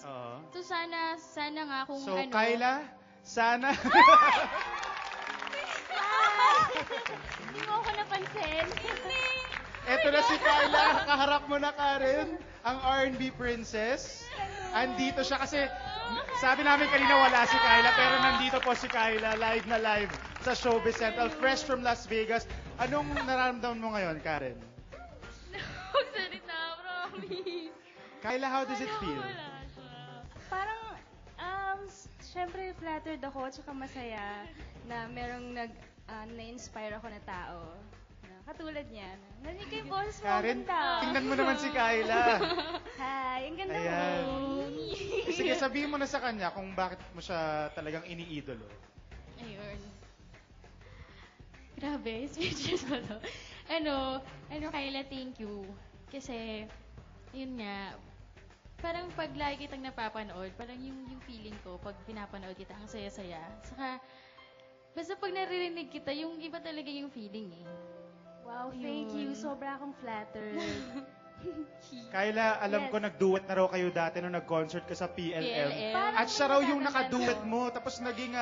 Oo. So sana nga kung So, ano. Kyla, sana... Hindi mo ako napansin. Eto na si Kyla, kaharap mo na Karen, ang R&B princess. Andito siya kasi sabi namin kanina wala si Kyla pero nandito po si Kyla live na live sa Showbiz Central, fresh from Las Vegas. Anong nararamdaman mo ngayon, Karen? Magsalita, promise. Kyla, how does it feel? Wala siya. Parang, syempre flattered ako at saka masaya na merong na-inspire ako na tao. Katulad niya. Narinig ko yung boses mo, ang Karen, ganda. tingnan mo naman si Kyla. Hi, ang ganda Ayan. mo. Sige, sabihin mo na sa kanya kung bakit mo siya talagang iniidolo. Ayun. Grabe, speechless ko to. Kyla, thank you. Kasi, yun nga, parang pag lagi kitang napapanood, parang yung feeling ko, pag pinapanood kita, ang saya-saya. Saka, basta pag naririnig kita, yung iba talaga yung feeling eh. Wow, thank you. Sobra akong flattered. Kyla, alam Yes. ko nag-duet na raw kayo dati nung nag-concert ka sa PLM. PLM. At siya raw yung Parang nakaduet mo, tapos naging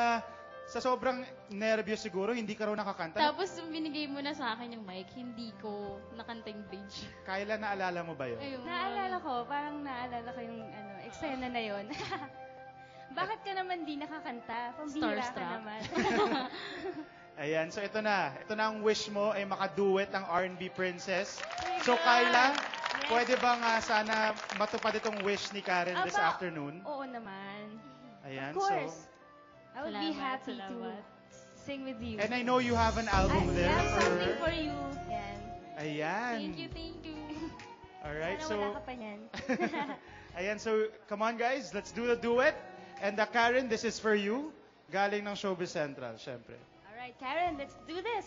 sa sobrang nervyos siguro, hindi ka raw nakakanta. Tapos, nung binigay mo na sa akin yung mic, hindi ko nakanta yung bridge. Kyla, naalala mo ba yun? Ayun. Parang naalala ko yung eksena na yon. Bakit ka naman di nakakanta? Pambihira ka Starstruck. naman. Ayan, so ito na. Ito na ang wish mo ay makaduet ang R&B princess. my So God. Kyla, Yes. pwede bang sana matupad itong wish ni Karen this Aba, afternoon? Oo naman. Ayan, Of course. I would be Salamat, happy salamat. to sing with you. And I know you have an album I there have for something her. for you. Yan. Ayan. Thank you. Alright, Sana so... wala ka pa niyan. Ayan, so come on guys, let's do the duet. And Karen, this is for you. Galing ng Showbiz Central, syempre. Alright, Karen, let's do this.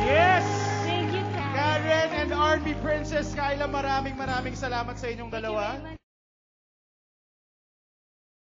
Yes! Thank you, Karen. Karen and R&B Princess Kyla, maraming salamat sa inyong Thank you dalawa. very much.